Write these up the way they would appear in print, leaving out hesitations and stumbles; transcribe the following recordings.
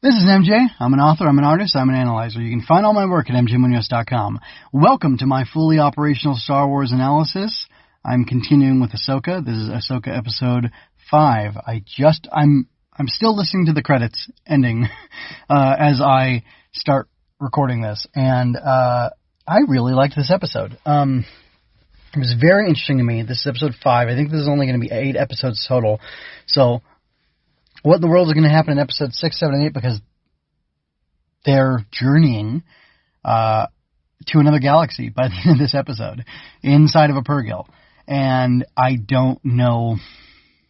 This is MJ. I'm an author, I'm an artist, I'm an analyzer. You can find all my work at mjmunoz.com. Welcome to my fully operational Star Wars analysis. I'm continuing with Ahsoka. This is Ahsoka episode 5. I'm still listening to the credits ending as I start recording this, and I really liked this episode. It was very interesting to me. This is episode 5. I think this is only going to be 8 episodes total. So what in the world is going to happen in episodes 6, 7, and 8, because they're journeying to another galaxy by the end of this episode, inside of a Purrgil. And I don't know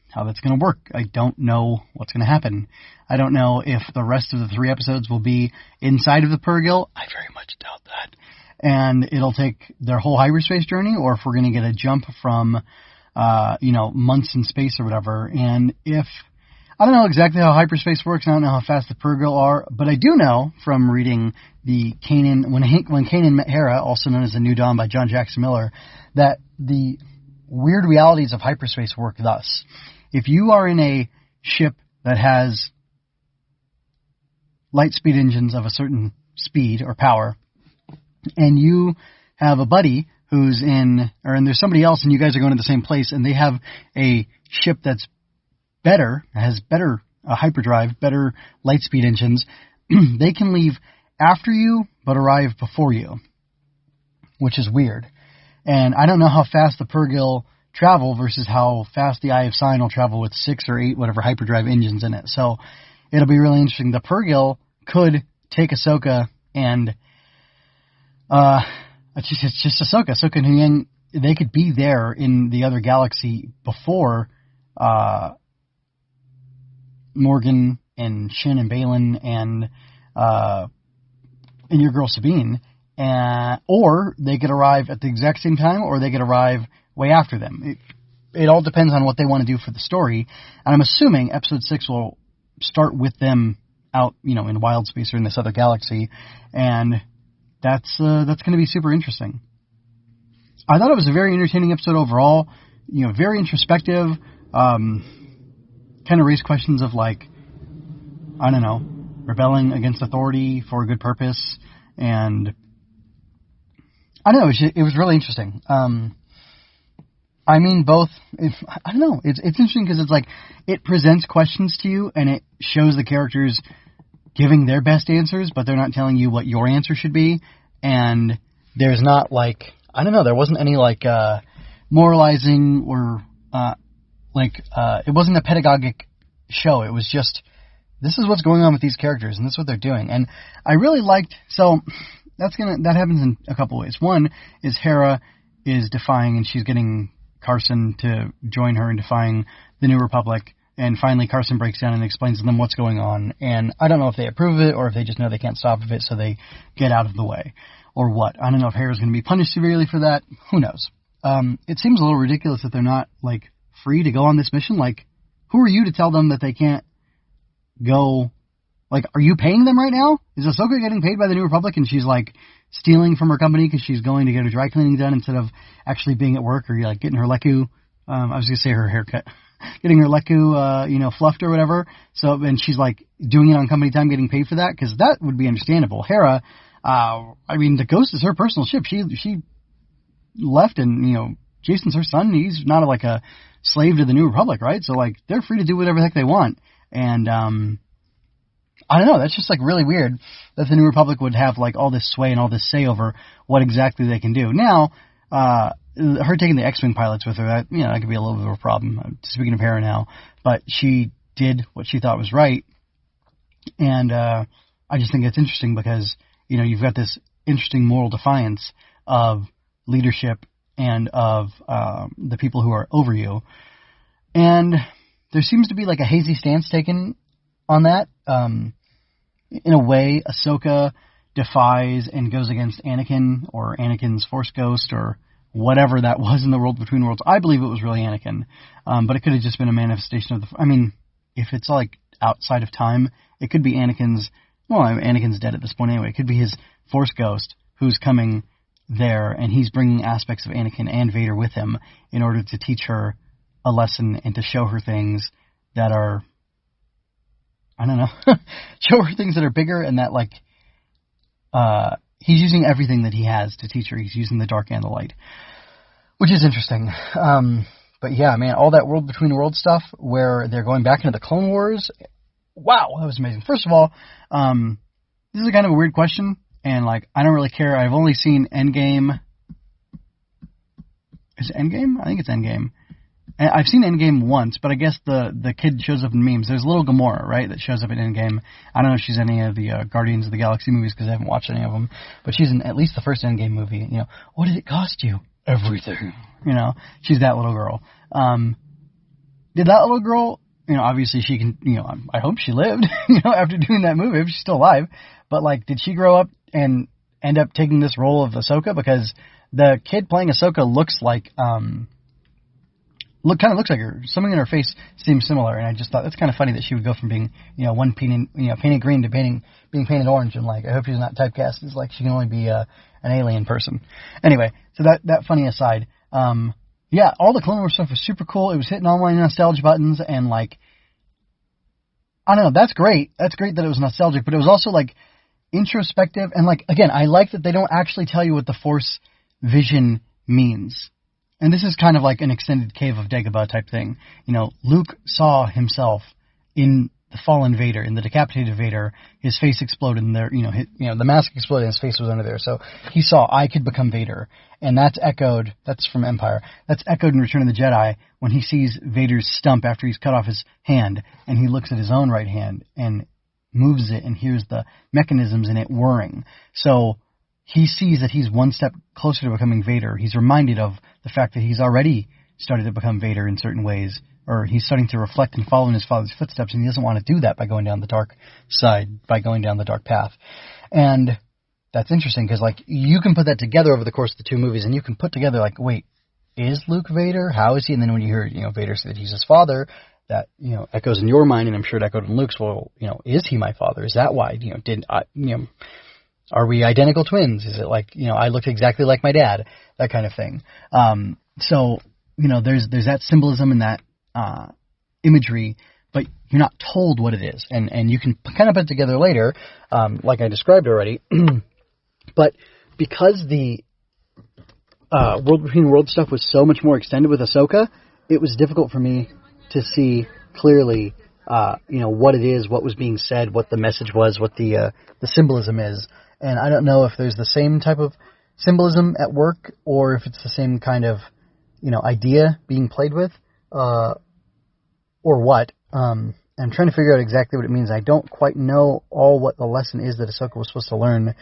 how that's going to work. I don't know what's going to happen. I don't know if the rest of the 3 episodes will be inside of the Purrgil. I very much doubt that. And it'll take their whole hyperspace journey, or if we're going to get a jump from, months in space or whatever. And I don't know exactly how hyperspace works. I don't know how fast the Purrgil are, but I do know from reading the Kanan, when Kanan met Hera, also known as The New Dawn by John Jackson Miller, that the weird realities of hyperspace work thus. If you are in a ship that has light speed engines of a certain speed or power, and you have a buddy who's and there's somebody else and you guys are going to the same place, and they have a ship that's has better hyperdrive, better light speed engines, they can leave after you but arrive before you, which is weird. And I don't know how fast the Purrgil travel versus how fast the Eye of Sign will travel with 6 or 8 whatever hyperdrive engines in it. So it'll be really interesting. The Purrgil could take Ahsoka and it's just Ahsoka. Ahsoka and Huyang, they could be there in the other galaxy before Morgan and Shin and Balin and your girl Sabine, or they could arrive at the exact same time, or they could arrive way after them. It all depends on what they want to do for the story, and I'm assuming episode 6 will start with them out, in wild space or in this other galaxy, and that's going to be super interesting. I thought it was a very entertaining episode overall. Very introspective. Kind of raised questions of rebelling against authority for a good purpose, and I don't know. It was really interesting. It's interesting because it's it presents questions to you, and it shows the characters giving their best answers, but they're not telling you what your answer should be. And there's not there wasn't any moralizing or it wasn't a pedagogic show. It was just, this is what's going on with these characters, and this is what they're doing. And I really liked, that happens in a couple ways. One is Hera is defying, and she's getting Carson to join her in defying the New Republic. And finally, Carson breaks down and explains to them what's going on. And I don't know if they approve of it or if they just know they can't stop it, so they get out of the way. Or what. I don't know if Hera's going to be punished severely for that. Who knows? It seems a little ridiculous that they're not, free to go on this mission. Who are you to tell them that they can't go? Are you paying them right now? Is Ahsoka getting paid by the New Republic and she's, stealing from her company because she's going to get her dry cleaning done instead of actually being at work, or, getting her leku, I was going to say her haircut. Getting her leku, fluffed or whatever. So, and she's doing it on company time, getting paid for that, because that would be understandable. Hera, the Ghost is her personal ship. She left, and Jason's her son. He's not a slave to the New Republic, right? So they're free to do whatever the heck they want. And I don't know. That's just really weird that the New Republic would have all this sway and all this say over what exactly they can do. Now, her taking the X-Wing pilots with her, that could be a little bit of a problem. Speaking of Hera now, but she did what she thought was right, and I just think it's interesting because you've got this interesting moral defiance of leadership and of the people who are over you, and there seems to be a hazy stance taken on that. In a way, Ahsoka defies and goes against Anakin, or Anakin's Force Ghost, or whatever that was in the World Between Worlds. I believe it was really Anakin, but it could have just been a manifestation of if it's outside of time, it could be Anakin's dead at this point anyway. It could be his Force Ghost who's coming there, and he's bringing aspects of Anakin and Vader with him in order to teach her a lesson and to show her things that are, I don't know, show her things that are bigger, and that, like, he's using everything that he has to teach her. He's using the dark and the light, which is interesting. But yeah, man, all that World Between Worlds stuff where they're going back into the Clone Wars. Wow, that was amazing. First of all, this is a kind of a weird question, and, like, I don't really care. I've only seen Endgame. Is it Endgame? I think it's Endgame. I've seen Endgame once, but I guess the kid shows up in memes. There's little Gamora, right, that shows up in Endgame. I don't know if she's in any of the Guardians of the Galaxy movies because I haven't watched any of them, but she's in at least the first Endgame movie. You know, what did it cost you? Everything. You know, she's that little girl. Did that little girl, you know, obviously she can, you know, I hope she lived, you know, after doing that movie, if she's still alive, but, like, did she grow up and end up taking this role of Ahsoka? Because the kid playing Ahsoka looks like, kind of looks like her. Something in her face seems similar, and I just thought that's kind of funny that she would go from being, you know, painted green to being painted orange, and, like, I hope she's not typecast as, like, she can only be an alien person. Anyway, so that funny aside, yeah, all the Clone Wars stuff was super cool. It was hitting all my nostalgia buttons, and, like, I don't know, that's great. That's great that it was nostalgic, but it was also, like, introspective, and, like, again, I like that they don't actually tell you what the Force vision means. And this is kind of like an extended Cave of Dagobah type thing. You know, Luke saw himself in the fallen Vader, in the decapitated Vader. His face exploded, and the mask exploded, and his face was under there. So he saw, I could become Vader, and that's echoed. That's from Empire. That's echoed in Return of the Jedi when he sees Vader's stump after he's cut off his hand, and he looks at his own right hand and moves it, and hears the mechanisms in it whirring. So he sees that he's one step closer to becoming Vader. He's reminded of the fact that he's already started to become Vader in certain ways, or he's starting to reflect and follow in his father's footsteps, and he doesn't want to do that by going down the dark side, by going down the dark path. And that's interesting, because, like, you can put that together over the course of the two movies, and you can put together, like, wait, is Luke Vader? How is he? And then when you hear, you know, Vader say that he's his father, that, you know, echoes in your mind, and I'm sure it echoed in Luke's. Well, you know, is he my father? Is that why? You know, are we identical twins? Is it like, you know, I look exactly like my dad? That kind of thing. So, you know, there's that symbolism and that imagery, but you're not told what it is. And you can kind of put it together later, like I described already. But because the World Between Worlds stuff was so much more extended with Ahsoka, it was difficult for me to see clearly, you know, what it is, what was being said, what the message was, what the symbolism is. And I don't know if there's the same type of symbolism at work, or if it's the same kind of, you know, idea being played with, or what. I'm trying to figure out exactly what it means. I don't quite know all what the lesson is that Ahsoka was supposed to learn.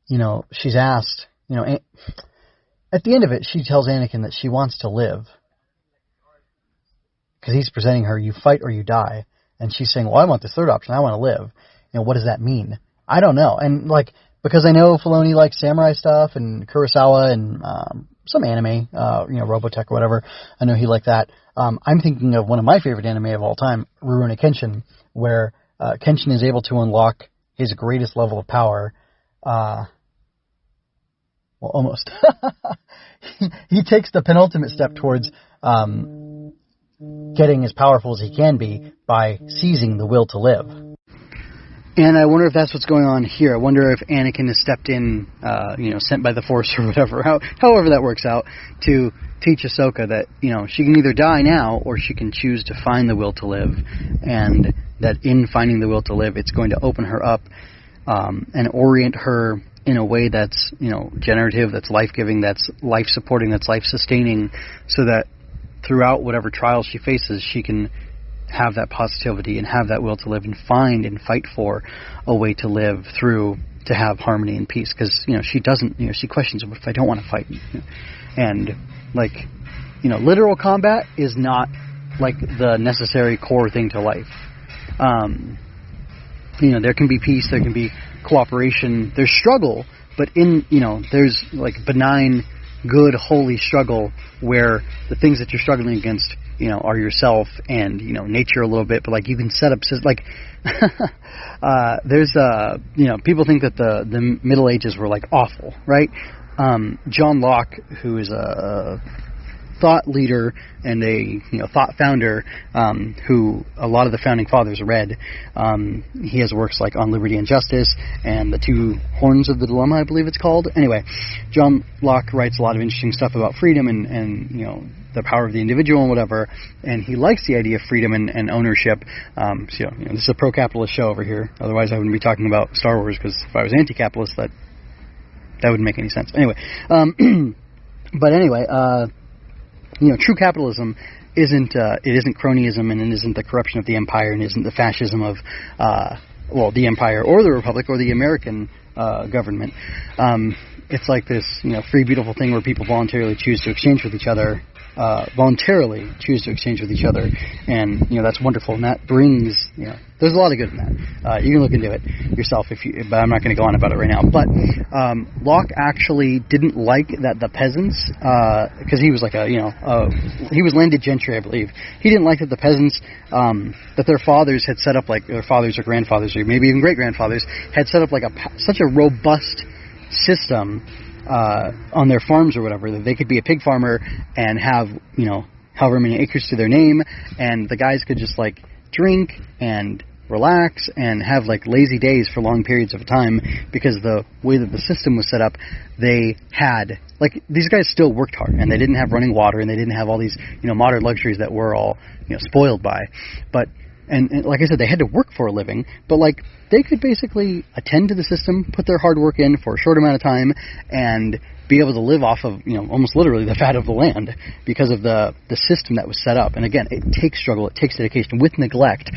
You know, she's asked, you know, at the end of it, she tells Anakin that she wants to live. Because he's presenting her, you fight or you die. And she's saying, well, I want this third option. I want to live. You know, what does that mean? I don't know. And, like, because I know Filoni likes samurai stuff and Kurosawa and some anime, you know, Robotech or whatever. I know he liked that. I'm thinking of one of my favorite anime of all time, Rurouni Kenshin, where Kenshin is able to unlock his greatest level of power. Well, almost. He takes the penultimate step towards getting as powerful as he can be by seizing the will to live. And I wonder if that's what's going on here. I wonder if Anakin has stepped in, you know, sent by the Force or whatever, however that works out, to teach Ahsoka that, you know, she can either die now or she can choose to find the will to live. And that in finding the will to live, it's going to open her up and orient her in a way that's, you know, generative, that's life-giving, that's life-supporting, that's life-sustaining, so that throughout whatever trials she faces, she can have that positivity and have that will to live and find and fight for a way to live through, to have harmony and peace. Because, you know, she doesn't, you know, she questions, what if I don't want to fight? And, like, you know, literal combat is not, like, the necessary core thing to life. You know, there can be peace, there can be cooperation, there's struggle, but in, you know, there's, like, benign, good, holy struggle where the things that you're struggling against, you know, are yourself and, you know, nature a little bit, but, like, you can set up, like, there's, you know, people think that the Middle Ages were, like, awful, right? John Locke, who is a thought leader and a thought founder who a lot of the founding fathers read. He has works like On Liberty and Justice and The Two Horns of the Dilemma, I believe it's called. Anyway, John Locke writes a lot of interesting stuff about freedom and the power of the individual and whatever, and he likes the idea of freedom and ownership. This is a pro-capitalist show over here. Otherwise, I wouldn't be talking about Star Wars, because if I was anti-capitalist, that wouldn't make any sense. Anyway, but anyway, true capitalism isn't cronyism, and it isn't the corruption of the empire, and isn't the fascism of the empire or the republic or the American government. It's like this free, beautiful thing where people voluntarily choose to exchange with each other. And that's wonderful, and that brings there's a lot of good in that. You can look into it yourself but I'm not going to go on about it right now. But Locke actually didn't like that the peasants, because he was like he was landed gentry, I believe. He didn't like that the peasants, that their fathers had set up, like their fathers or grandfathers or maybe even great grandfathers had set up like such a robust system on their farms or whatever, that they could be a pig farmer and have however many acres to their name, and the guys could just like drink and relax and have like lazy days for long periods of time, because the way that the system was set up, they had these guys still worked hard, and they didn't have running water, and they didn't have all these modern luxuries that we're all spoiled by, but and like I said, they had to work for a living, but they could basically attend to the system, put their hard work in for a short amount of time, and be able to live off of, almost literally the fat of the land, because of the system that was set up. And again, it takes struggle, it takes dedication. With neglect,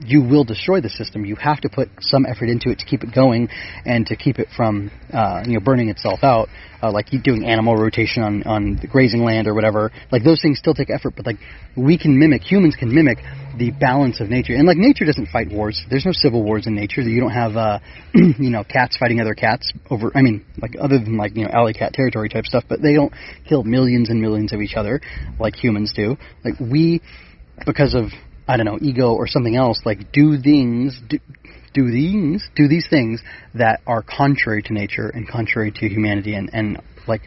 you will destroy the system. You have to put some effort into it to keep it going and to keep it from, burning itself out. Like you doing animal rotation on the grazing land or whatever. Like those things still take effort, but humans can mimic the balance of nature. And nature doesn't fight wars. There's no civil wars in nature. You don't have, cats fighting other cats over, other than alley cat territory type stuff, but they don't kill millions and millions of each other like humans do. Because of, ego or something else, do these things that are contrary to nature and contrary to humanity, and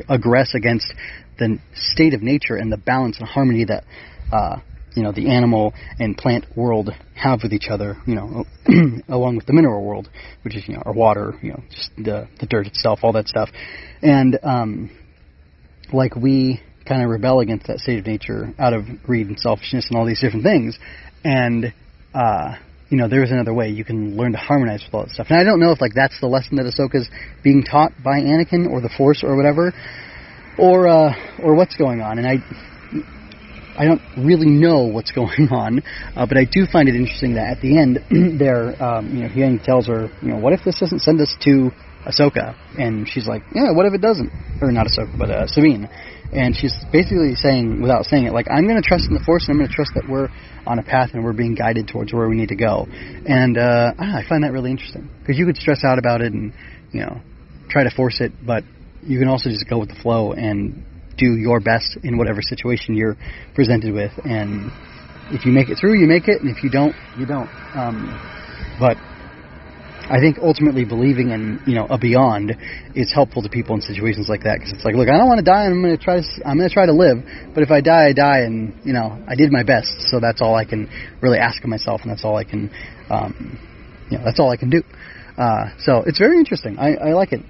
aggress against the state of nature and the balance and harmony that the animal and plant world have with each other, along with the mineral world, which is our water, just the dirt itself, all that stuff. And we kind of rebel against that state of nature out of greed and selfishness and all these different things. And there is another way you can learn to harmonize with all that stuff. And I don't know if that's the lesson that Ahsoka's being taught by Anakin or the Force or whatever, or what's going on. And I don't really know what's going on, but I do find it interesting that at the end there, he tells her, what if this doesn't send us to Ahsoka? And she's like, yeah, what if it doesn't? Or not Ahsoka, but Sabine. And she's basically saying, without saying it, I'm going to trust in the Force, and I'm going to trust that we're on a path and we're being guided towards where we need to go. And I find that really interesting, because you could stress out about it and try to force it, but you can also just go with the flow and do your best in whatever situation you're presented with. And if you make it through, you make it, and if you don't, you don't. But I think ultimately believing in a beyond is helpful to people in situations like that, because it's look, I don't want to die, and I'm going to try to live, but if I die, I die, and I did my best, so that's all I can really ask of myself, and that's all I can that's all I can do. So it's very interesting. I like it.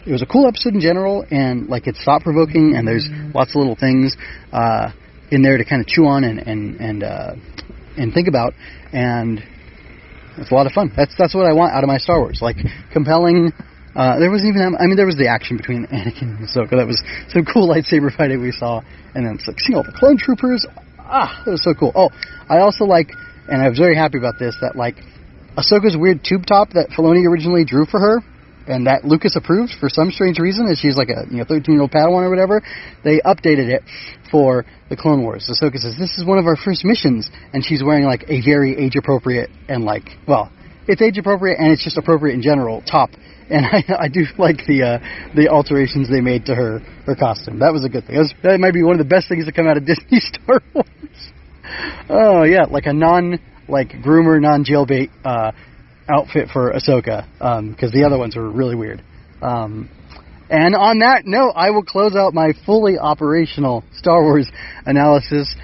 It was a cool episode in general, and it's thought provoking, and there's lots of little things in there to kind of chew on and think about, and it's a lot of fun. That's what I want out of my Star Wars. Compelling. There wasn't even. There was the action between Anakin and Ahsoka. That was some cool lightsaber fighting we saw, and then it's seeing all the clone troopers. That was so cool. Oh, I also and I was very happy about this, that Ahsoka's weird tube top that Filoni originally drew for her, and that Lucas approved for some strange reason, as she's a 13-year-old Padawan or whatever. They updated it for the Clone Wars. Ahsoka says, this is one of our first missions, and she's wearing a very age-appropriate and it's age-appropriate and it's just appropriate in general top. And I do like the alterations they made to her costume. That was a good thing. That might be one of the best things to come out of Disney Star Wars. Oh yeah, a groomer, non-jailbait outfit for Ahsoka, because the other ones were really weird. And on that note, I will close out my fully operational Star Wars analysis.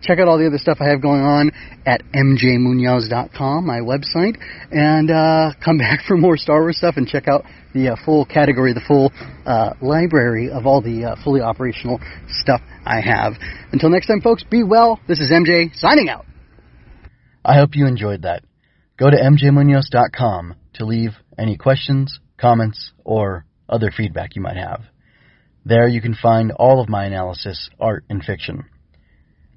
Check out all the other stuff I have going on at mjmunoz.com, my website, and come back for more Star Wars stuff and check out the full category, the full library of all the fully operational stuff I have. Until next time, folks, be well. This is MJ signing out. I hope you enjoyed that. Go to mjmunoz.com to leave any questions, comments, or other feedback you might have. There you can find all of my analysis, art, and fiction.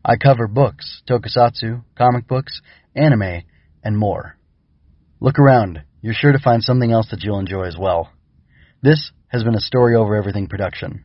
I cover books, tokusatsu, comic books, anime, and more. Look around. You're sure to find something else that you'll enjoy as well. This has been a Story Over Everything production.